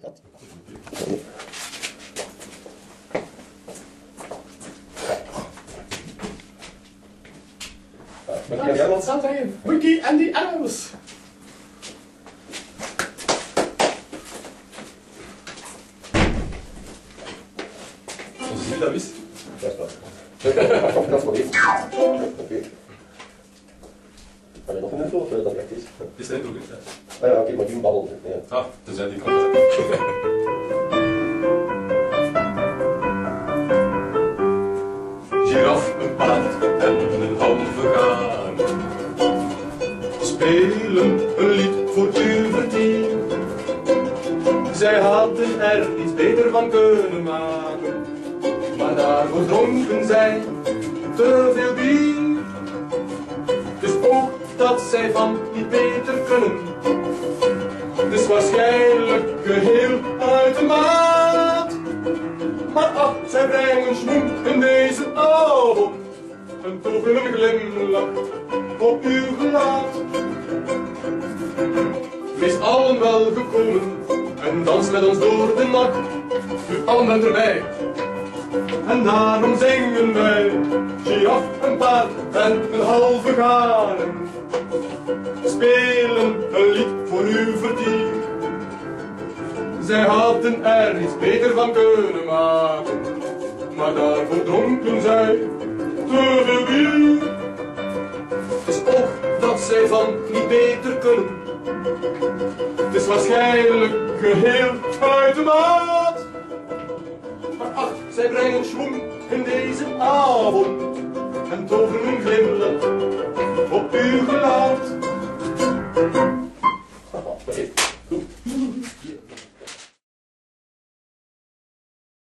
Dat staat hij in. Wiki en die Animals. Als je dat wist. Dat is dat. Dat is wel even. Oké. Heb je nog een intro of dat echt is? Het is de intro, hè? Ah ja, oké, maar die babbelt. Ja. Ah, dus die kan dat. Giraf, een paard en een halve gaan spelen een lied voor uw vertier. Zij hadden er iets beter van kunnen maken, maar daarvoor dronken zij te veel bier. Dus ook dat zij van niet beter kunnen, dus waarschijnlijk geheel uit de maat. Maar ach, zij brengen schmoem in deze avond, een toverende glimlach op uw gelaat. Wees allen wel gekomen en dans met ons door de nacht. U allen bent erbij en daarom zingen wij giraf, een paard en een halve garen. Spelen een lied voor uw vertier. Zij hadden er iets beter van kunnen maken, maar daarvoor dronken zij te veel bier. Het is ook dat zij van niet beter kunnen, het is waarschijnlijk geheel uit de maat. Maar ach, zij brengen schwung in deze avond en toveren een glimlach op uw gelaat.